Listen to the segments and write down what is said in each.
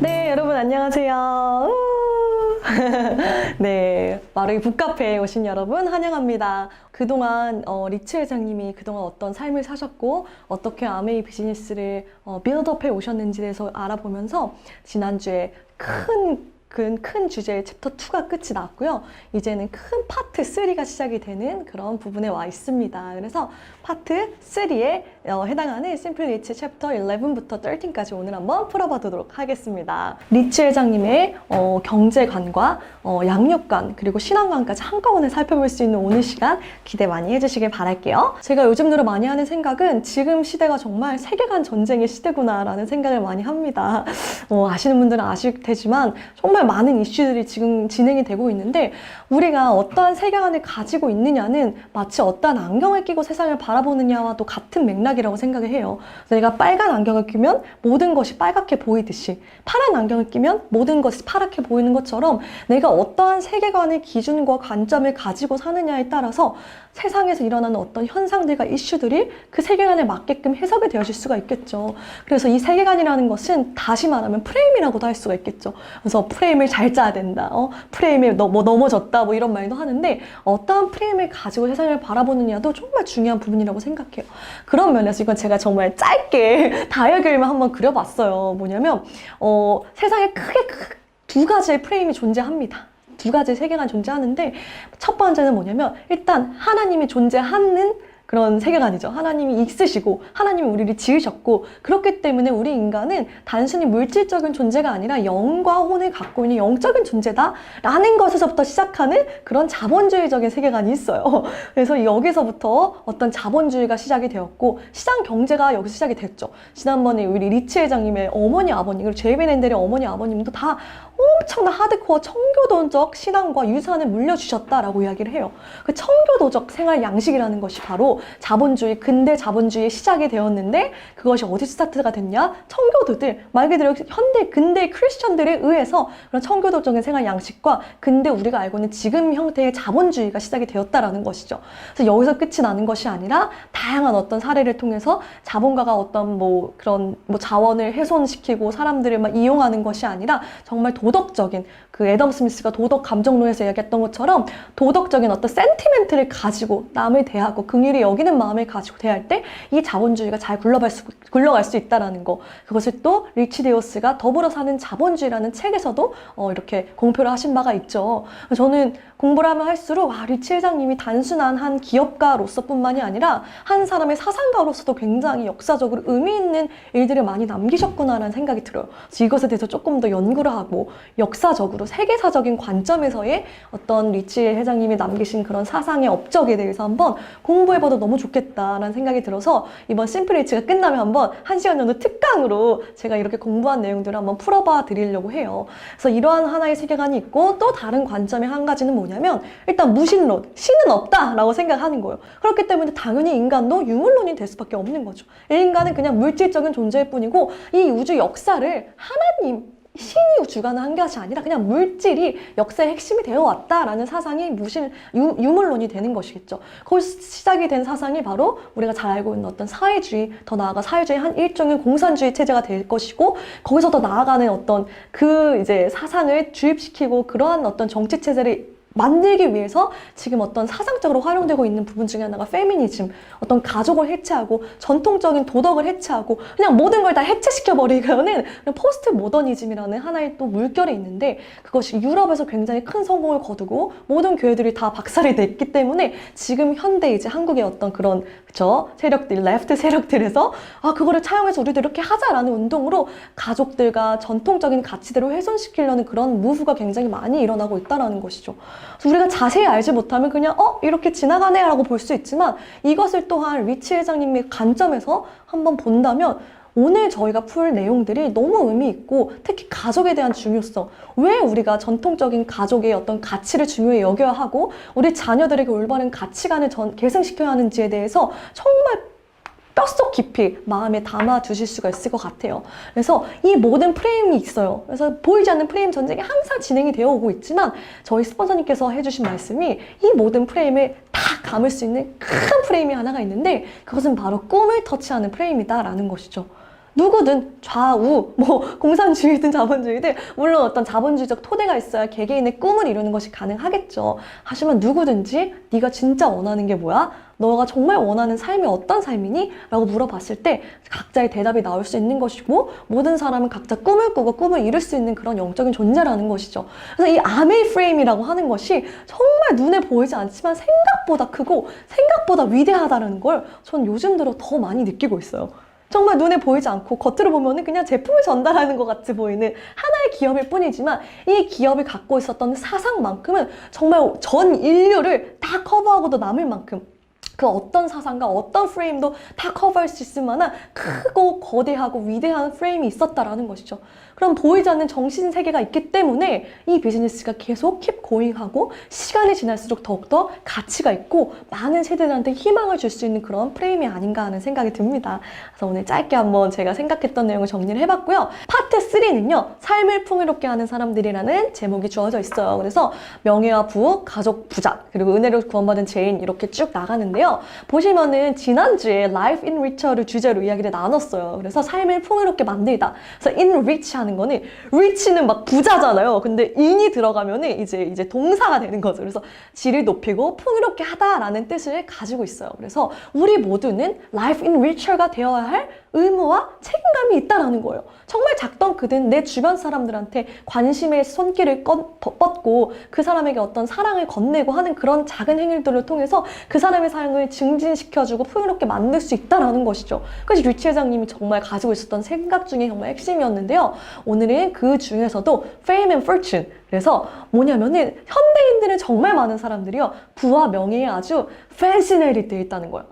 네, 여러분 안녕하세요. 네, 마루이 북카페에 오신 여러분 환영합니다. 그동안 리치 회장님이 그동안 어떤 삶을 사셨고 어떻게 아메이 비즈니스를 빌드업해 오셨는지에 대해서 알아보면서 지난주에 큰 주제의 챕터 2가 끝이 났고요. 이제는 큰 파트 3가 시작이 되는 그런 부분에 와 있습니다. 그래서 파트 3에 해당하는 심플 리치 챕터 11부터 13까지 오늘 한번 풀어보도록 하겠습니다. 리치 회장님의 경제관과 양육관 그리고 신앙관까지 한꺼번에 살펴볼 수 있는 오늘 시간 기대 많이 해주시길 바랄게요. 제가 요즘 들어 많이 하는 생각은 지금 시대가 정말 세계관 전쟁의 시대구나라는 생각을 많이 합니다. 아시는 분들은 아실 테지만 정말 많은 이슈들이 지금 진행이 되고 있는데 우리가 어떠한 세계관을 가지고 있느냐는 마치 어떠한 안경을 끼고 세상을 바라보느냐와도 같은 맥락이라고 생각을 해요. 내가 빨간 안경을 끼면 모든 것이 빨갛게 보이듯이 파란 안경을 끼면 모든 것이 파랗게 보이는 것처럼 내가 어떠한 세계관의 기준과 관점을 가지고 사느냐에 따라서 세상에서 일어나는 어떤 현상들과 이슈들이 그 세계관에 맞게끔 해석이 되어질 수가 있겠죠. 그래서 이 세계관이라는 것은 다시 말하면 프레임이라고도 할 수가 있겠죠. 그래서 프레임을 잘 짜야 된다. 프레임에 넘어졌다. 뭐 이런 말도 하는데 어떠한 프레임을 가지고 세상을 바라보느냐도 정말 중요한 부분이라고 생각해요. 그런 면에서 이건 제가 정말 짧게 다이어그램을 한번 그려봤어요. 뭐냐면 세상에 크게 두 가지의 프레임이 존재합니다. 두 가지 세계관이 존재하는데 첫 번째는 뭐냐면 일단 하나님이 존재하는 그런 세계관이죠. 하나님이 있으시고 하나님이 우리를 지으셨고 그렇기 때문에 우리 인간은 단순히 물질적인 존재가 아니라 영과 혼을 갖고 있는 영적인 존재다라는 것에서부터 시작하는 그런 자본주의적인 세계관이 있어요. 그래서 여기서부터 어떤 자본주의가 시작이 되었고 시장 경제가 여기서 시작이 됐죠. 지난번에 우리 리치 회장님의 어머니 아버님 그리고 제이빈 앤델의 어머니 아버님도 다 엄청난 하드코어 청교도적 신앙과 유산을 물려주셨다라고 이야기를 해요. 그 청교도적 생활 양식이라는 것이 바로 자본주의, 근대 자본주의의 시작이 되었는데 그것이 어디서 스타트가 됐냐? 청교도들, 말 그대로 근대 크리스천들에 의해서 그런 청교도적인 생활 양식과 근대 우리가 알고 있는 지금 형태의 자본주의가 시작이 되었다라는 것이죠. 그래서 여기서 끝이 나는 것이 아니라 다양한 어떤 사례를 통해서 자본가가 어떤 그런 자원을 훼손시키고 사람들을 막 이용하는 것이 아니라 정말 도덕적인 그 애덤 스미스가 도덕 감정론에서 이야기했던 것처럼 도덕적인 어떤 센티멘트를 가지고 남을 대하고 긍휼히 여기는 마음을 가지고 대할 때 이 자본주의가 잘 굴러갈 수 있다라는 거. 그것을 또 리치 데오스가 더불어 사는 자본주의라는 책에서도 이렇게 공표를 하신 바가 있죠. 저는 공부를 하면 할수록 리치 회장님이 단순한 한 기업가로서 뿐만이 아니라 한 사람의 사상가로서도 굉장히 역사적으로 의미 있는 일들을 많이 남기셨구나라는 생각이 들어요. 그래서 이것에 대해서 조금 더 연구를 하고 역사적으로 세계사적인 관점에서의 어떤 리치 회장님이 남기신 그런 사상의 업적에 대해서 한번 공부해봐도 너무 좋겠다라는 생각이 들어서 이번 심플 리치가 끝나면 한번 1시간 정도 특강으로 제가 이렇게 공부한 내용들을 한번 풀어봐 드리려고 해요. 그래서 이러한 하나의 세계관이 있고 또 다른 관점의 한 가지는 뭐냐면 일단 무신론, 신은 없다라고 생각하는 거예요. 그렇기 때문에 당연히 인간도 유물론이 될 수밖에 없는 거죠. 인간은 그냥 물질적인 존재일 뿐이고 이 우주 역사를 하나님, 신이 주관한 것이 아니라 그냥 물질이 역사의 핵심이 되어 왔다라는 사상이 유물론이 되는 것이겠죠. 거기서 시작이 된 사상이 바로 우리가 잘 알고 있는 어떤 사회주의, 더 나아가 사회주의 한 일종의 공산주의 체제가 될 것이고 거기서 더 나아가는 어떤 이제 사상을 주입시키고 그러한 어떤 정치 체제를 만들기 위해서 지금 어떤 사상적으로 활용되고 있는 부분 중에 하나가 페미니즘, 어떤 가족을 해체하고 전통적인 도덕을 해체하고 그냥 모든 걸 다 해체시켜버리고는 포스트 모더니즘이라는 하나의 또 물결이 있는데 그것이 유럽에서 굉장히 큰 성공을 거두고 모든 교회들이 다 박살이 냈기 때문에 지금 현대 이제 한국의 어떤 그런 세력들, 레프트 세력들에서 그거를 차용해서 우리도 이렇게 하자라는 운동으로 가족들과 전통적인 가치대로 훼손시키려는 그런 무브가 굉장히 많이 일어나고 있다는 것이죠. 우리가 자세히 알지 못하면 그냥 이렇게 지나가네 라고 볼 수 있지만 이것을 또한 리치 회장님의 관점에서 한번 본다면 오늘 저희가 풀 내용들이 너무 의미 있고 특히 가족에 대한 중요성, 왜 우리가 전통적인 가족의 어떤 가치를 중요히 여겨야 하고 우리 자녀들에게 올바른 가치관을 계승시켜야 하는지에 대해서 정말 뼛속 깊이 마음에 담아 두실 수가 있을 것 같아요. 그래서 이 모든 프레임이 있어요. 그래서 보이지 않는 프레임 전쟁이 항상 진행이 되어 오고 있지만 저희 스폰서님께서 해주신 말씀이 이 모든 프레임을 다 감을 수 있는 큰 프레임이 하나가 있는데 그것은 바로 꿈을 터치하는 프레임이다라는 것이죠. 누구든 좌우, 뭐 공산주의든 자본주의든 물론 어떤 자본주의적 토대가 있어야 개개인의 꿈을 이루는 것이 가능하겠죠. 하지만 누구든지 네가 진짜 원하는 게 뭐야? 너가 정말 원하는 삶이 어떤 삶이니? 라고 물어봤을 때 각자의 대답이 나올 수 있는 것이고 모든 사람은 각자 꿈을 꾸고 꿈을 이룰 수 있는 그런 영적인 존재라는 것이죠. 그래서 이 아메이 프레임이라고 하는 것이 정말 눈에 보이지 않지만 생각보다 크고 생각보다 위대하다는 걸 전 요즘 들어 더 많이 느끼고 있어요. 정말 눈에 보이지 않고 겉으로 보면은 그냥 제품을 전달하는 것 같이 보이는 하나의 기업일 뿐이지만 이 기업이 갖고 있었던 사상만큼은 정말 전 인류를 다 커버하고도 남을 만큼 그 어떤 사상과 어떤 프레임도 다 커버할 수 있을 만한 크고 거대하고 위대한 프레임이 있었다라는 것이죠. 그럼 보이지 않는 정신 세계가 있기 때문에 이 비즈니스가 계속 keep going하고 시간이 지날수록 더욱더 가치가 있고 많은 세대들한테 희망을 줄 수 있는 그런 프레임이 아닌가 하는 생각이 듭니다. 그래서 오늘 짧게 한번 제가 생각했던 내용을 정리를 해봤고요. 파트 3는요. 삶을 풍요롭게 하는 사람들이라는 제목이 주어져 있어요. 그래서 명예와 부귀, 가족, 부자, 그리고 은혜로 구원받은 죄인 이렇게 쭉 나가는데요. 보시면은 지난주에 Life in Richer를 주제로 이야기를 나눴어요. 그래서 삶을 풍요롭게 만들다. 그래서 in rich 하는 거는 rich는 막 부자잖아요. 근데 in이 들어가면은 이제 동사가 되는 거죠. 그래서 질을 높이고 풍요롭게 하다라는 뜻을 가지고 있어요. 그래서 우리 모두는 Life in Richer가 되어야 할 의무와 책임감이 있다라는 거예요. 정말 작던 크든 내 주변 사람들한테 관심의 손길을 뻗고 그 사람에게 어떤 사랑을 건네고 하는 그런 작은 행위들을 통해서 그 사람의 삶을 증진시켜주고 풍요롭게 만들 수 있다라는 것이죠. 그래서 류치 회장님이 정말 가지고 있었던 생각 중에 정말 핵심이었는데요. 오늘은 그 중에서도 fame and fortune, 그래서 뭐냐면은 현대인들은 정말 많은 사람들이요 부와 명예에 아주 패시네이트 되어 있다는 거예요.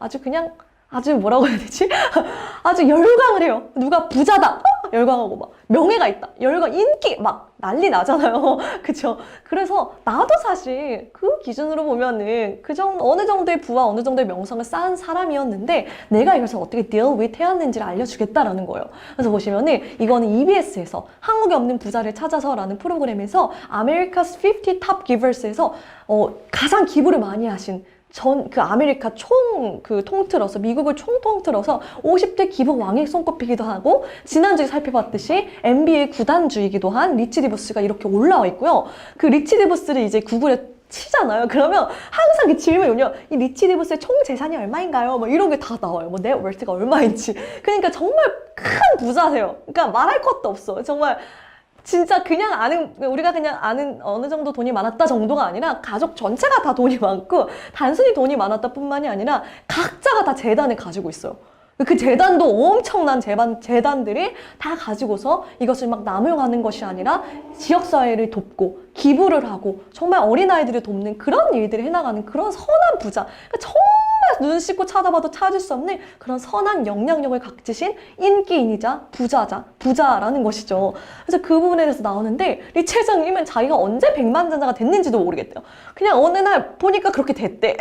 아주 뭐라고 해야 되지? 아주 열광을 해요. 누가 부자다! 열광하고 막 명예가 있다. 열광, 인기 막 난리 나잖아요. 그쵸? 그래서 나도 사실 그 기준으로 보면은 어느 정도의 부와 어느 정도의 명성을 쌓은 사람이었는데 내가 이것을 어떻게 deal with 해왔는지를 알려주겠다라는 거예요. 그래서 보시면은 이거는 EBS에서 한국에 없는 부자를 찾아서라는 프로그램에서 America's 50 Top Givers에서 가장 기부를 많이 하신 그 아메리카 통틀어서, 미국을 통틀어서 50대 기부 왕에 손꼽히기도 하고, 지난주에 살펴봤듯이 NBA 구단주이기도 한 리치 디부스가 이렇게 올라와 있고요. 그 리치 디부스를 이제 구글에 치잖아요. 그러면 항상 그 질문이 오냐, 이 리치 디부스의 총 재산이 얼마인가요? 뭐 이런 게 다 나와요. 뭐 넷월트가 얼마인지. 그러니까 정말 큰 부자세요. 그러니까 말할 것도 없어. 정말 진짜 우리가 그냥 아는 어느 정도 돈이 많았다 정도가 아니라 가족 전체가 다 돈이 많고 단순히 돈이 많았다 뿐만이 아니라 각자가 다 재단을 가지고 있어요. 그 재단도 엄청난 재단들이 다 가지고서 이것을 막 남용하는 것이 아니라 지역사회를 돕고 기부를 하고 정말 어린아이들을 돕는 그런 일들을 해나가는 그런 선한 부자. 그러니까 정말 눈 씻고 찾아봐도 찾을 수 없는 그런 선한 영향력을 가지신 인기인이자 부자라는 것이죠. 그래서 그 부분에 대해서 나오는데 리치 회장님은 자기가 언제 백만장자가 됐는지도 모르겠대요. 그냥 어느 날 보니까 그렇게 됐대.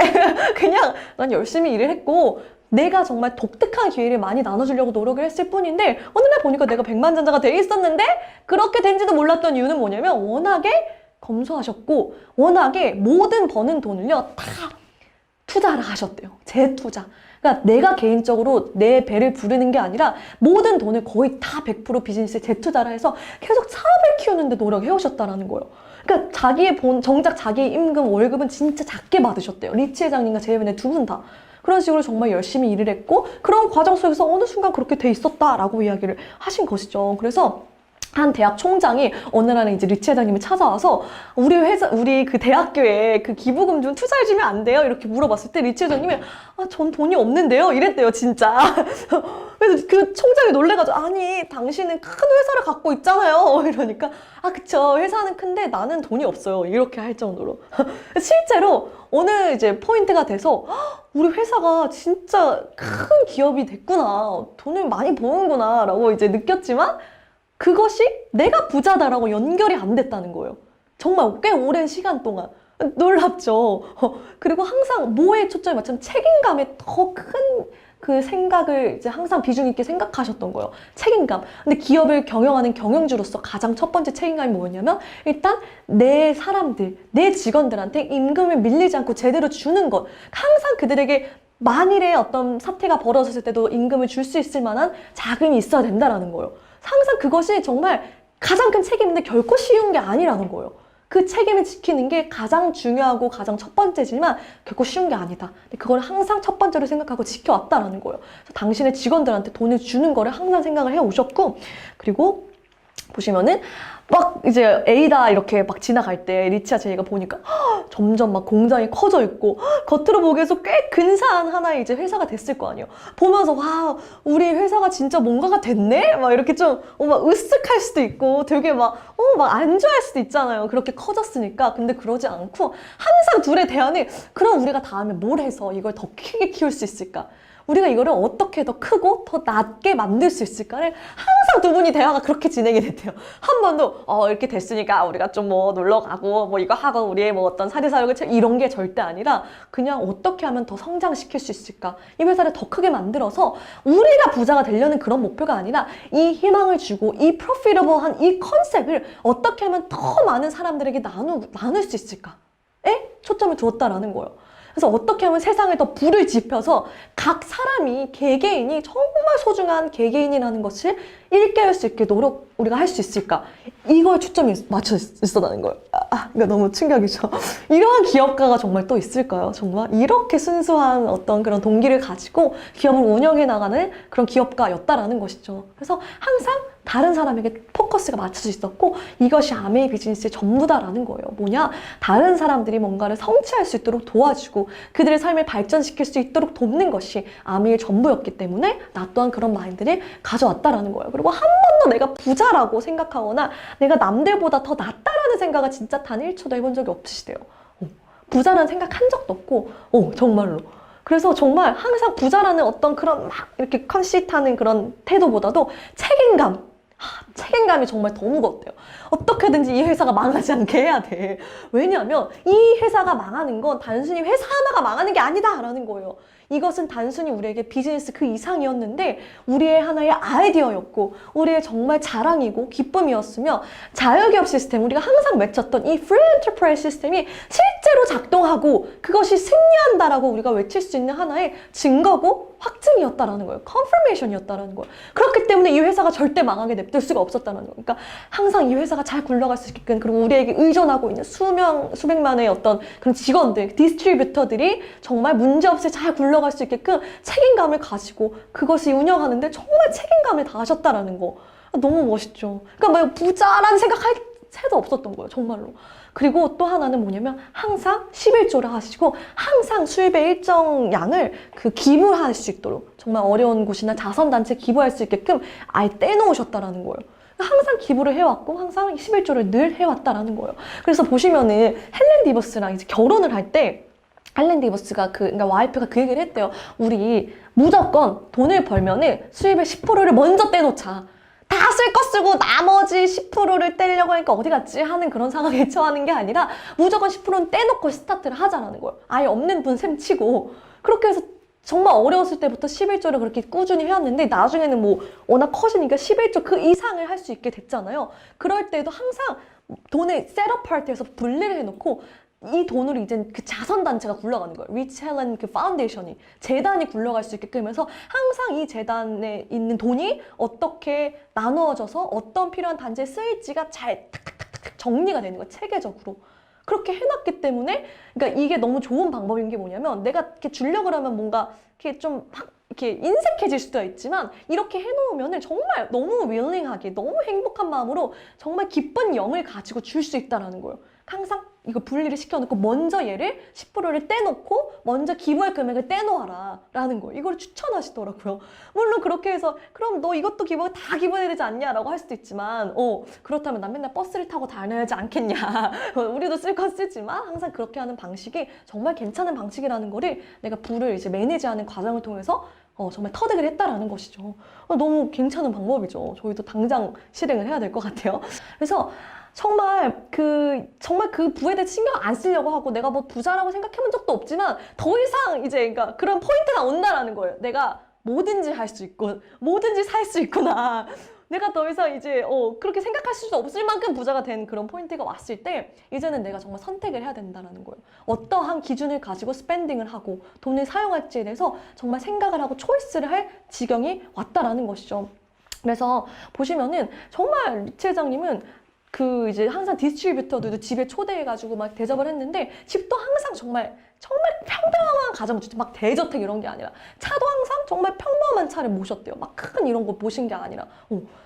그냥 난 열심히 일을 했고 내가 정말 독특한 기회를 많이 나눠주려고 노력을 했을 뿐인데 어느 날 보니까 내가 백만장자가 돼 있었는데 그렇게 된지도 몰랐던 이유는 뭐냐면 워낙에 검소하셨고 워낙에 모든 버는 돈을요 다 투자를 하셨대요. 재투자. 그러니까 내가 개인적으로 내 배를 부르는 게 아니라 모든 돈을 거의 다 100% 비즈니스에 재투자를 해서 계속 사업을 키우는 데 노력해 오셨다라는 거예요. 그러니까 정작 자기의 임금, 월급은 진짜 작게 받으셨대요. 리치 회장님과 제이벤의 두 분 다. 그런 식으로 정말 열심히 일을 했고 그런 과정 속에서 어느 순간 그렇게 돼 있었다라고 이야기를 하신 것이죠. 그래서 한 대학 총장이 어느 날에 이제 리치 회장님을 찾아와서 우리 그 대학교에 그 기부금 좀 투자해주면 안 돼요? 이렇게 물어봤을 때 리치 회장님이 전 돈이 없는데요? 이랬대요, 진짜. 그래서 그 총장이 놀래가지고 아니, 당신은 큰 회사를 갖고 있잖아요. 이러니까 그쵸. 회사는 큰데 나는 돈이 없어요. 이렇게 할 정도로. 실제로 어느 이제 포인트가 돼서 우리 회사가 진짜 큰 기업이 됐구나. 돈을 많이 버는구나. 라고 이제 느꼈지만 그것이 내가 부자다라고 연결이 안 됐다는 거예요. 정말 꽤 오랜 시간 동안. 놀랍죠. 그리고 항상 뭐에 초점이 맞추면 책임감에 더 큰 그 생각을 이제 항상 비중 있게 생각하셨던 거예요. 책임감. 근데 기업을 경영하는 경영주로서 가장 첫 번째 책임감이 뭐였냐면 일단 내 사람들, 내 직원들한테 임금을 밀리지 않고 제대로 주는 것. 항상 그들에게 만일에 어떤 사태가 벌어졌을 때도 임금을 줄 수 있을 만한 자금이 있어야 된다라는 거예요. 항상 그것이 정말 가장 큰 책임인데 결코 쉬운 게 아니라는 거예요. 그 책임을 지키는 게 가장 중요하고 가장 첫 번째지만 결코 쉬운 게 아니다. 근데 그걸 항상 첫 번째로 생각하고 지켜왔다라는 거예요. 그래서 당신의 직원들한테 돈을 주는 거를 항상 생각을 해오셨고, 그리고 보시면은 막 이제 에이다 이렇게 막 지나갈 때 리치와 제이가 보니까 점점 막 공장이 커져 있고 겉으로 보기에서 꽤 근사한 하나의 이제 회사가 됐을 거 아니에요. 보면서 와, 우리 회사가 진짜 뭔가가 됐네? 막 이렇게 좀 막 으쓱할 수도 있고 되게 막 안 좋아할 수도 있잖아요. 그렇게 커졌으니까. 근데 그러지 않고 항상 둘의 대안이 그럼 우리가 다음에 뭘 해서 이걸 더 크게 키울 수 있을까? 우리가 이거를 어떻게 더 크고 더 낮게 만들 수 있을까를 항상 두 분이 대화가 그렇게 진행이 됐대요. 한 번도 이렇게 됐으니까 우리가 좀 뭐 놀러 가고 뭐 이거 하고 우리의 뭐 어떤 사리사욕을 이런 게 절대 아니라 그냥 어떻게 하면 더 성장시킬 수 있을까? 이 회사를 더 크게 만들어서 우리가 부자가 되려는 그런 목표가 아니라 이 희망을 주고 이 프로피터블한 이 컨셉을 어떻게 하면 더 많은 사람들에게 나눌 수 있을까에 초점을 두었다라는 거예요. 그래서 어떻게 하면 세상에 더 불을 지펴서 각 사람이 개개인이 정말 소중한 개개인이라는 것을 일깨울 수 있게 우리가 할 수 있을까? 이걸 초점이 맞춰 있었다는 거예요. 이거 너무 충격이죠. 이러한 기업가가 정말 또 있을까요? 정말 이렇게 순수한 어떤 그런 동기를 가지고 기업을 운영해 나가는 그런 기업가였다라는 것이죠. 그래서 항상 다른 사람에게 포커스가 맞춰져 있었고 이것이 아메이 비즈니스의 전부다라는 거예요. 뭐냐? 다른 사람들이 뭔가를 성취할 수 있도록 도와주고 그들의 삶을 발전시킬 수 있도록 돕는 것이 아메이의 전부였기 때문에 나 또한 그런 마인드를 가져왔다라는 거예요. 그리고 한 번도 내가 부자라고 생각하거나 내가 남들보다 더 낫다라는 생각을 진짜 단 1초도 해본 적이 없으시대요. 부자라는 생각 한 적도 없고 정말로. 그래서 정말 항상 부자라는 어떤 그런 막 이렇게 컨시트하는 그런 태도보다도 책임감이 정말 더 무겁대요. 어떻게든지 이 회사가 망하지 않게 해야 돼. 왜냐하면 이 회사가 망하는 건 단순히 회사 하나가 망하는 게 아니다 라는 거예요. 이것은 단순히 우리에게 비즈니스 그 이상이었는데 우리의 하나의 아이디어였고 우리의 정말 자랑이고 기쁨이었으며 자유기업 시스템, 우리가 항상 외쳤던 이 Free Enterprise 시스템이 실제로 작동하고 그것이 승리한다라고 우리가 외칠 수 있는 하나의 증거고 확증이었다라는 거예요. 컨퍼메이션이었다라는 거예요. 그렇기 때문에 이 회사가 절대 망하게 냅둘 수가 없었다는 거예요. 그러니까 항상 이 회사가 잘 굴러갈 수 있게끔, 그리고 우리에게 의존하고 있는 수백만의 어떤 그런 직원들, 디스트리뷰터들이 정말 문제없이 잘 굴러갈 수 있게끔 책임감을 가지고 그것이 운영하는데 정말 책임감을 다하셨다라는 거. 너무 멋있죠. 그러니까 막 부자라는 생각할 새도 없었던 거예요. 정말로. 그리고 또 하나는 뭐냐면 항상 11조를 하시고 항상 수입의 일정 양을 기부할 수 있도록 정말 어려운 곳이나 자선단체 기부할 수 있게끔 아예 떼놓으셨다라는 거예요. 항상 기부를 해왔고 항상 11조를 늘 해왔다라는 거예요. 그래서 보시면은 헬렌 디버스랑 이제 결혼을 할 때 헬렌 디버스가 그러니까 와이프가 그 얘기를 했대요. 우리 무조건 돈을 벌면은 수입의 10%를 먼저 떼놓자. 다 쓸 거 쓰고 나머지 10%를 떼려고 하니까 어디 갔지? 하는 그런 상황에 처하는 게 아니라 무조건 10%는 떼놓고 스타트를 하자라는 거예요. 아예 없는 분 셈 치고. 그렇게 해서 정말 어려웠을 때부터 11조를 그렇게 꾸준히 해왔는데 나중에는 뭐 워낙 커지니까 11조 그 이상을 할 수 있게 됐잖아요. 그럴 때도 항상 돈을 셋업 파트에서 분리를 해놓고 이 돈으로 이제 그 자선단체가 굴러가는 거예요. 리치 헬렌 그 파운데이션이, 재단이 굴러갈 수 있게끔 해서 항상 이 재단에 있는 돈이 어떻게 나누어져서 어떤 필요한 단체에 쓰일지가 잘 탁탁탁탁 정리가 되는 거예요. 체계적으로. 그렇게 해놨기 때문에, 그러니까 이게 너무 좋은 방법인 게 뭐냐면 내가 이렇게 주려고 하면 뭔가 이렇게 좀 막 이렇게 인색해질 수도 있지만 이렇게 해놓으면 정말 너무 윌링하게 너무 행복한 마음으로 정말 기쁜 영을 가지고 줄 수 있다는 거예요. 항상 이거 분리를 시켜놓고 먼저 얘를 10%를 떼놓고 먼저 기부할 금액을 떼놓아라 라는 거예요. 이걸 추천하시더라고요. 물론 그렇게 해서 그럼 너 이것도 다 기부해야 되지 않냐 라고 할 수도 있지만 그렇다면 난 맨날 버스를 타고 다녀야지 않겠냐. 우리도 쓸 건 쓰지만 항상 그렇게 하는 방식이 정말 괜찮은 방식이라는 거를 내가 부를 이제 매니지하는 과정을 통해서 정말 터득을 했다라는 것이죠. 너무 괜찮은 방법이죠. 저희도 당장 실행을 해야 될 것 같아요. 그래서 정말 그 부에 대해 신경 안 쓰려고 하고 내가 뭐 부자라고 생각해본 적도 없지만 더 이상 이제 그러니까 그런 포인트가 온다라는 거예요. 내가 뭐든지 할 수 있고 뭐든지 살 수 있구나. 내가 더 이상 이제 그렇게 생각할 수도 없을 만큼 부자가 된 그런 포인트가 왔을 때 이제는 내가 정말 선택을 해야 된다는 거예요. 어떠한 기준을 가지고 스pen딩을 하고 돈을 사용할지에 대해서 정말 생각을 하고 초이스를 할 지경이 왔다라는 것이죠. 그래서 보시면은 정말 리치 회장님은 그 이제 항상 디스트리뷰터들도 집에 초대해가지고 막 대접을 했는데 집도 항상 정말 평범한 가정주택, 막 대저택 이런 게 아니라 차도 항상 정말 평범한 차를 모셨대요. 막 큰 이런 거 모신 게 아니라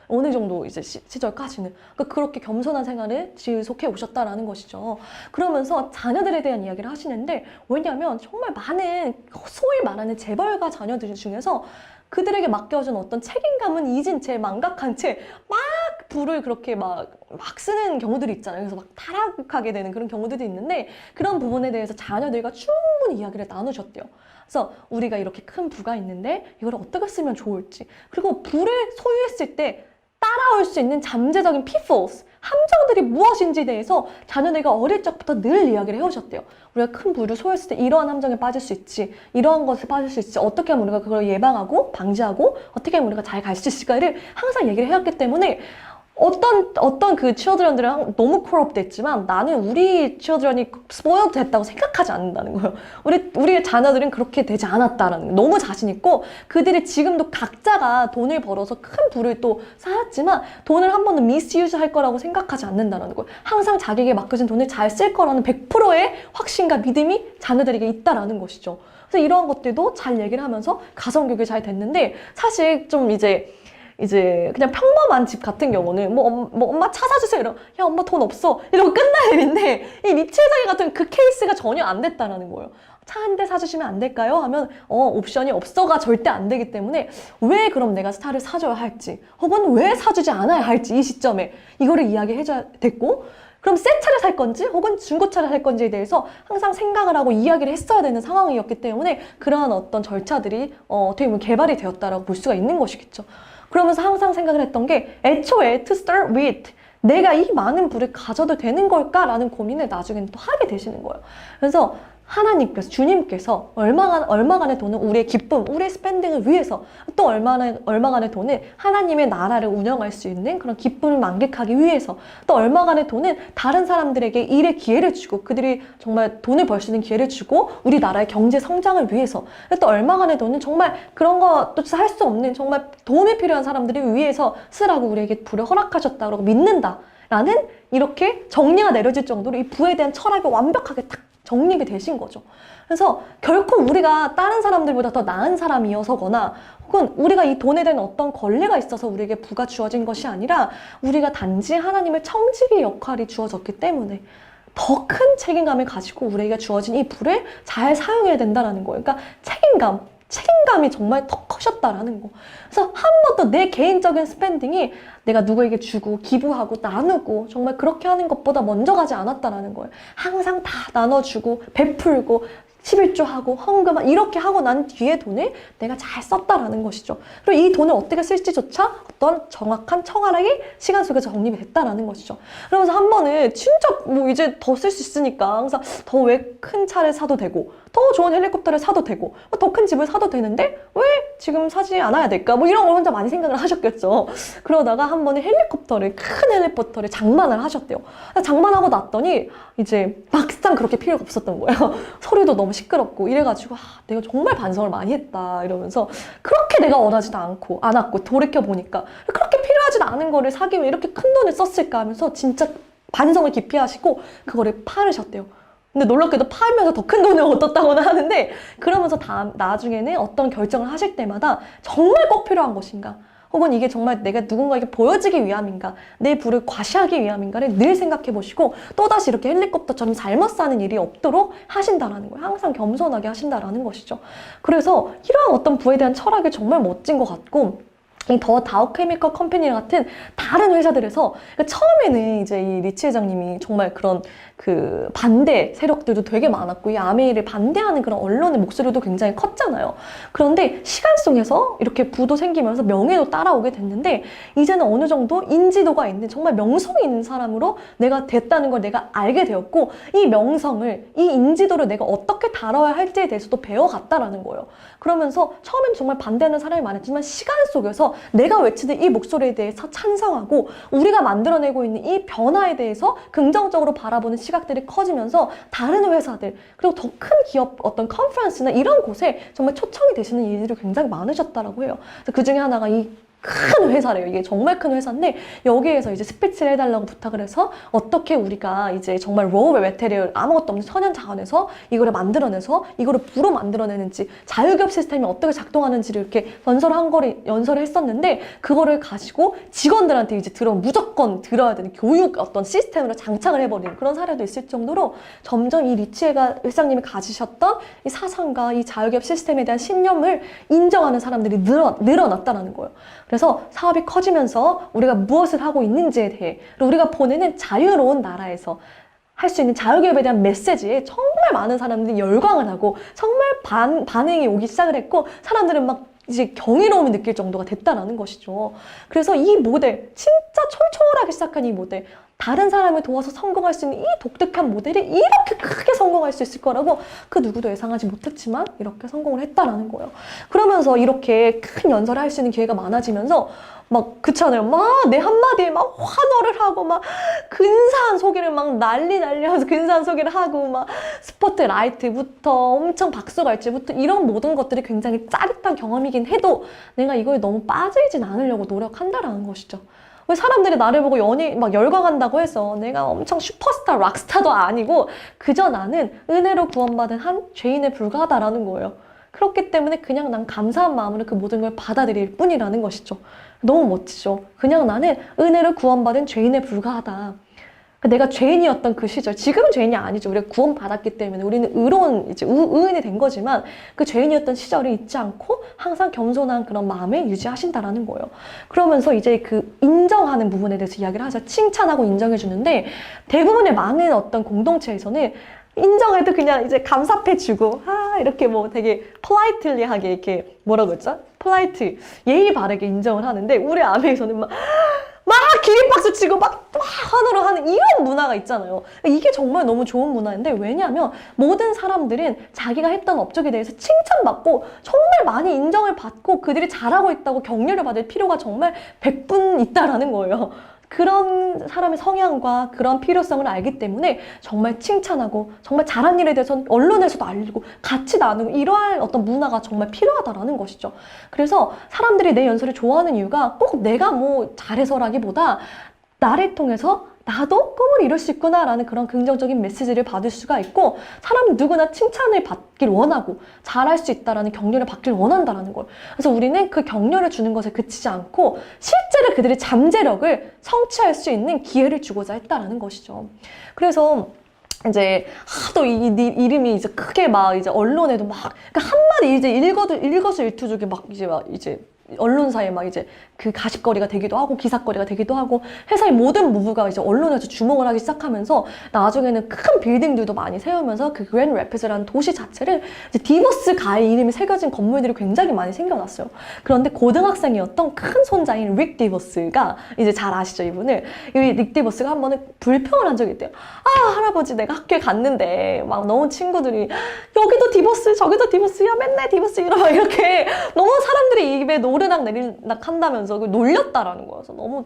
어느 정도 이제 시절까지는 그러니까 그렇게 겸손한 생활을 지속해 오셨다라는 것이죠. 그러면서 자녀들에 대한 이야기를 하시는데 왜냐하면 정말 많은 소위 말하는 재벌가 자녀들 중에서 그들에게 맡겨준 어떤 책임감은 잊은 채 망각한 채 막 불을 그렇게 막 쓰는 경우들이 있잖아요. 그래서 막 타락하게 되는 그런 경우들이 있는데 그런 부분에 대해서 자녀들과 충분히 이야기를 나누셨대요. 그래서 우리가 이렇게 큰 부가 있는데 이걸 어떻게 쓰면 좋을지 그리고 부를 소유했을 때 따라올 수 있는 잠재적인 pitfalls, 함정들이 무엇인지에 대해서 자녀들과 어릴 적부터 늘 이야기를 해오셨대요. 우리가 큰 부를 소유했을 때 이러한 함정에 빠질 수 있지, 이러한 것에 빠질 수 있지, 어떻게 하면 우리가 그걸 예방하고 방지하고 어떻게 하면 우리가 잘 갈 수 있을까를 항상 얘기를 해왔기 때문에 어떤 그 치어드런들은 너무 콜업 됐지만 나는 우리 치어드런이 스포일드 됐다고 생각하지 않는다는 거예요. 우리의 자녀들은 그렇게 되지 않았다라는 거예요. 너무 자신 있고 그들이 지금도 각자가 돈을 벌어서 큰 부를 또 쌓았지만 돈을 한 번도 미스유즈 할 거라고 생각하지 않는다는 거예요. 항상 자기에게 맡겨진 돈을 잘 쓸 거라는 100%의 확신과 믿음이 자녀들에게 있다라는 것이죠. 그래서 이러한 것들도 잘 얘기를 하면서 가정교육이 잘 됐는데 사실 좀 이제 그냥 평범한 집 같은 경우는 뭐 엄마 차 사주세요 이러 야 엄마 돈 없어 이러고 끝날 일인데 이 리치 회장님 같은 그 케이스가 전혀 안 됐다라는 거예요. 차 한 대 사주시면 안 될까요? 하면 옵션이 없어가 절대 안 되기 때문에 왜 그럼 내가 차를 사줘야 할지 혹은 왜 사주지 않아야 할지 이 시점에 이거를 이야기해줘야 됐고 그럼 새 차를 살 건지 혹은 중고차를 살 건지에 대해서 항상 생각을 하고 이야기를 했어야 되는 상황이었기 때문에 그러한 어떤 절차들이 어떻게 보면 개발이 되었다라고 볼 수가 있는 것이겠죠. 그러면서 항상 생각을 했던 게 애초에 to start with 내가 이 많은 부를 가져도 되는 걸까라는 고민을 나중에는 또 하게 되시는 거예요. 그래서 하나님께서 주님께서 얼마간의 돈은 우리의 기쁨, 우리의 스pen딩을 위해서 또 얼마간의 돈은 하나님의 나라를 운영할 수 있는 그런 기쁨을 만끽하기 위해서 또 얼마간의 돈은 다른 사람들에게 일의 기회를 주고 그들이 정말 돈을 벌 수 있는 기회를 주고 우리나라의 경제 성장을 위해서 또 얼마간의 돈은 정말 그런 것도 할 수 없는 정말 도움이 필요한 사람들을 위해서 쓰라고 우리에게 부를 허락하셨다고 믿는다라는 이렇게 정리가 내려질 정도로 이 부에 대한 철학이 완벽하게 딱 정립이 되신 거죠. 그래서 결코 우리가 다른 사람들보다 더 나은 사람이어서거나 혹은 우리가 이 돈에 대한 어떤 권리가 있어서 우리에게 부가 주어진 것이 아니라 우리가 단지 하나님의 청지기 역할이 주어졌기 때문에 더 큰 책임감을 가지고 우리에게 주어진 이 부를 잘 사용해야 된다는 거예요. 그러니까 책임감이 정말 더 커셨다라는 거. 그래서 한 번도 내 개인적인 스pen딩이 내가 누구에게 주고 기부하고 나누고 정말 그렇게 하는 것보다 먼저 가지 않았다라는 거예요. 항상 다 나눠주고 베풀고 11조하고 헌금하고 이렇게 하고 난 뒤에 돈을 내가 잘 썼다라는 것이죠. 그리고 이 돈을 어떻게 쓸지조차 어떤 정확한 청와락이 시간 속에서 정립이 됐다라는 것이죠. 그러면서 한 번은 진짜 뭐 이제 더 쓸 수 있으니까 항상 더 왜 큰 차를 사도 되고 더 좋은 헬리콥터를 사도 되고 더 큰 집을 사도 되는데 왜 지금 사지 않아야 될까? 뭐 이런 걸 혼자 많이 생각을 하셨겠죠. 그러다가 한 번은 큰 헬리콥터를 장만을 하셨대요. 장만하고 났더니 이제 막상 그렇게 필요가 없었던 거예요. 소리도 너무 시끄럽고 이래가지고 내가 정말 반성을 많이 했다 이러면서 그렇게 내가 원하지도 않았고 돌이켜보니까 그렇게 필요하지도 않은 거를 사기 위해 이렇게 큰 돈을 썼을까 하면서 진짜 반성을 깊이 하시고 그거를 팔으셨대요. 근데 놀랍게도 팔면서 더 큰 돈을 얻었다고는 하는데 그러면서 나중에는 어떤 결정을 하실 때마다 정말 꼭 필요한 것인가 혹은 이게 정말 내가 누군가에게 보여지기 위함인가 내 부를 과시하기 위함인가를 늘 생각해 보시고 또다시 이렇게 헬리콥터처럼 잘못 사는 일이 없도록 하신다라는 거예요. 항상 겸손하게 하신다라는 것이죠. 그래서 이러한 어떤 부에 대한 철학이 정말 멋진 것 같고 이 더 다우 케미컬 컴퍼니 같은 다른 회사들에서 그러니까 처음에는 이제 이 리치 회장님이 정말 그런 그 반대 세력들도 되게 많았고 이 아메이를 반대하는 그런 언론의 목소리도 굉장히 컸잖아요. 그런데 시간 속에서 이렇게 부도 생기면서 명예도 따라오게 됐는데 이제는 어느 정도 인지도가 있는 정말 명성이 있는 사람으로 내가 됐다는 걸 내가 알게 되었고 이 명성을 이 인지도를 내가 어떻게 다뤄야 할지에 대해서도 배워갔다라는 거예요. 그러면서 처음엔 정말 반대하는 사람이 많았지만 시간 속에서 내가 외치는 이 목소리에 대해서 찬성하고 우리가 만들어내고 있는 이 변화에 대해서 긍정적으로 바라보는 시각들이 커지면서 다른 회사들 그리고 더 큰 기업 어떤 컨퍼런스나 이런 곳에 정말 초청이 되시는 일들이 굉장히 많으셨다라고 해요. 그래서 그 중에 하나가 이 큰 회사래요. 이게 정말 큰 회사인데 여기에서 이제 스피치를 해달라고 부탁을 해서 어떻게 우리가 이제 정말 로우 메테리얼 아무것도 없는 천연 자원에서 이거를 만들어내서 이거를 부로 만들어내는지 자유기업 시스템이 어떻게 작동하는지를 이렇게 연설을 했었는데 그거를 가지고 직원들한테 이제 무조건 들어야 되는 교육 어떤 시스템으로 장착을 해버리는 그런 사례도 있을 정도로 점점 이 리치에가 회장님이 가지셨던 이 사상과 이 자유기업 시스템에 대한 신념을 인정하는 사람들이 늘어났다는 거예요. 그래서 사업이 커지면서 우리가 무엇을 하고 있는지에 대해 그리고 우리가 보내는 자유로운 나라에서 할 수 있는 자유기업에 대한 메시지에 정말 많은 사람들이 열광을 하고 정말 반응이 오기 시작을 했고 사람들은 막 이제 경이로움을 느낄 정도가 됐다라는 것이죠. 그래서 이 모델, 진짜 촐촐하게 시작한 이 모델, 다른 사람을 도와서 성공할 수 있는 이 독특한 모델이 이렇게 크게 성공할 수 있을 거라고 그 누구도 예상하지 못했지만 이렇게 성공을 했다라는 거예요. 그러면서 이렇게 큰 연설을 할 수 있는 기회가 많아지면서 막 그렇잖아요. 막 내 한마디에 막 환호를 하고 막 근사한 소개를 막 난리하면서 근사한 소개를 하고 막 스포트라이트부터 엄청 박수갈채부터 이런 모든 것들이 굉장히 짜릿한 경험이긴 해도 내가 이거에 너무 빠지진 않으려고 노력한다라는 것이죠. 왜 사람들이 나를 보고 막 열광한다고 해서 내가 엄청 슈퍼스타, 락스타도 아니고 그저 나는 은혜로 구원받은 한 죄인에 불과하다라는 거예요. 그렇기 때문에 그냥 난 감사한 마음으로 그 모든 걸 받아들일 뿐이라는 것이죠. 너무 멋지죠. 그냥 나는 은혜로 구원받은 죄인에 불과하다. 내가 죄인이었던 그 시절, 지금은 죄인이 아니죠. 우리가 구원받았기 때문에 우리는 의인이 된 거지만 그 죄인이었던 시절을 잊지 않고 항상 겸손한 그런 마음을 유지하신다라는 거예요. 그러면서 이제 그 인정하는 부분에 대해서 이야기를 하자. 칭찬하고 인정해 주는데 대부분의 많은 어떤 공동체에서는 인정해도 그냥 이제 감사패 주고 이렇게 뭐 되게 폴라이틀리하게 이렇게 뭐라고 했죠? 폴라이트, 예의 바르게 인정을 하는데 우리 아메에서는 막 기립박수 치고 막 환호를 하는 이런 문화가 있잖아요. 이게 정말 너무 좋은 문화인데 왜냐하면 모든 사람들은 자기가 했던 업적에 대해서 칭찬받고 정말 많이 인정을 받고 그들이 잘하고 있다고 격려를 받을 필요가 정말 100분 있다라는 거예요. 그런 사람의 성향과 그런 필요성을 알기 때문에 정말 칭찬하고 정말 잘한 일에 대해서 언론에서도 알리고 같이 나누고 이러한 어떤 문화가 정말 필요하다라는 것이죠. 그래서 사람들이 내 연설을 좋아하는 이유가 꼭 내가 뭐 잘해서라기보다 나를 통해서 나도 꿈을 이룰 수 있구나라는 그런 긍정적인 메시지를 받을 수가 있고 사람 누구나 칭찬을 받길 원하고 잘할 수 있다라는 격려를 받길 원한다라는 걸. 그래서 우리는 그 격려를 주는 것에 그치지 않고 실제로 그들의 잠재력을 성취할 수 있는 기회를 주고자 했다라는 것이죠. 그래서 이제 하도 이름이 이제 크게 막 이제 언론에도 막 그러니까 한마디 이제 일거수일투족에 막 이제 언론사에 막 이제 그 가십거리가 되기도 하고 기사거리가 되기도 하고 회사의 모든 무브가 이제 언론에서 주목을 하기 시작하면서 나중에는 큰 빌딩들도 많이 세우면서 그 그랜드 래피드라는 도시 자체를 이제 디보스 가의 이름이 새겨진 건물들이 굉장히 많이 생겨났어요. 그런데 고등학생이었던 큰 손자인 릭 디보스가 이제 잘 아시죠, 이분을. 이 릭 디보스가 한 번은 불평을 한 적이 있대요. 할아버지 내가 학교에 갔는데 막 너무 친구들이 여기도 디보스 저기도 디보스야 맨날 디보스 이러면 이렇게 너무 사람들이 입에 노르락 내리락 한다면서 놀렸다라는 거여서 너무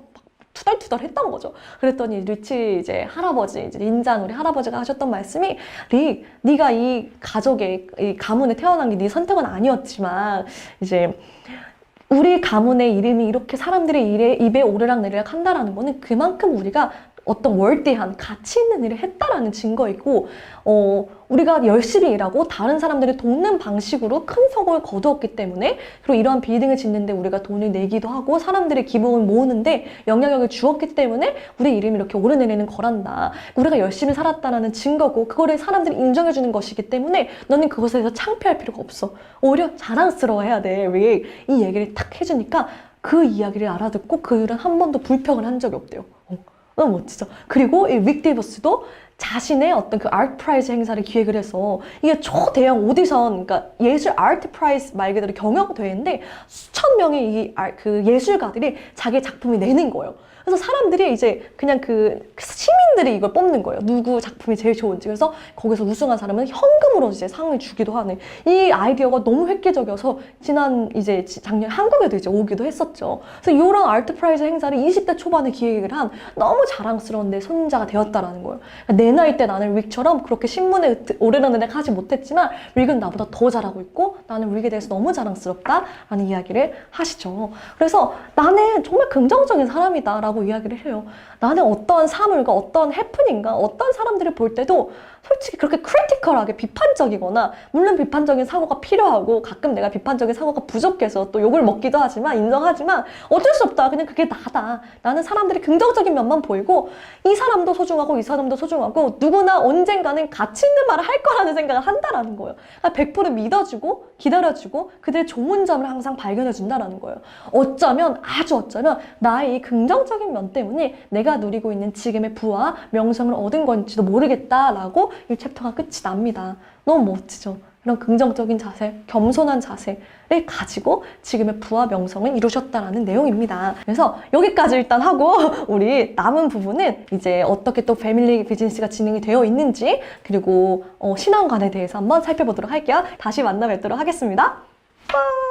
투덜투덜 했던 거죠. 그랬더니 리치 이제 할아버지, 이제 린잔 우리 할아버지가 하셨던 말씀이 릭, 네가 이 가족의 이 가문에 태어난 게 네 선택은 아니었지만 이제 우리 가문의 이름이 이렇게 사람들의 입에 오르락 내리락 한다라는 거는 그만큼 우리가 어떤 월대한 가치 있는 일을 했다라는 증거이고 우리가 열심히 일하고 다른 사람들을 돕는 방식으로 큰 성공을 거두었기 때문에 그리고 이러한 빌딩을 짓는데 우리가 돈을 내기도 하고 사람들의 기부금을 모으는데 영향력을 주었기 때문에 우리 이름이 이렇게 오르내리는 거란다. 우리가 열심히 살았다는 증거고 그거를 사람들이 인정해 주는 것이기 때문에 너는 그것에 대해서 창피할 필요가 없어. 오히려 자랑스러워해야 돼. 왜 이 얘기를 탁 해주니까 그 이야기를 알아듣고 그들은 한 번도 불평을 한 적이 없대요. 너무 멋지죠. 그리고 이 릭 디보스도 자신의 어떤 그 아트 프라이즈 행사를 기획을 해서 이게 초대형 오디션, 그러니까 예술 아트 프라이즈 말 그대로 경영대회인데 수천 명의 그 예술가들이 자기 작품을 내는 거예요. 그래서 사람들이 이제 그냥 그 시민들이 이걸 뽑는 거예요. 누구 작품이 제일 좋은지. 그래서 거기서 우승한 사람은 현금으로 이제 상을 주기도 하는 이 아이디어가 너무 획기적이어서 지난 이제 작년 한국에도 이제 오기도 했었죠. 그래서 이런 아트 프라이즈 행사를 20대 초반에 기획을 한 너무 자랑스러운 내 손자가 되었다라는 거예요. 내 나이 때 나는 릭처럼 그렇게 신문에 오르락내락 하지 못했지만 릭은 나보다 더 잘하고 있고 나는 릭에 대해서 너무 자랑스럽다라는 이야기를 하시죠. 그래서 나는 정말 긍정적인 사람이다라고 이야기를 해요. 나는 어떠한 사물과 어떠한 해프닝과 어떤 사람들을 볼 때도 솔직히 그렇게 크리티컬하게 비판적이거나 물론 비판적인 사고가 필요하고 가끔 내가 비판적인 사고가 부족해서 또 욕을 먹기도 하지만 인정하지만 어쩔 수 없다. 그냥 그게 나다. 나는 사람들이 긍정적인 면만 보이고 이 사람도 소중하고 이 사람도 소중하고 누구나 언젠가는 가치 있는 말을 할 거라는 생각을 한다라는 거예요. 그러니까 100% 믿어주고 기다려주고 그들의 좋은 점을 항상 발견해준다라는 거예요. 어쩌면 아주 어쩌면 나의 이 긍정적인 면 때문에 내가 누리고 있는 지금의 부와 명성을 얻은 건지도 모르겠다라고 이 챕터가 끝이 납니다. 너무 멋지죠? 이런 긍정적인 자세, 겸손한 자세를 가지고 지금의 부와 명성을 이루셨다라는 내용입니다. 그래서 여기까지 일단 하고 우리 남은 부분은 이제 어떻게 또 패밀리 비즈니스가 진행이 되어 있는지 그리고 신앙관에 대해서 한번 살펴보도록 할게요. 다시 만나 뵙도록 하겠습니다. 빠이!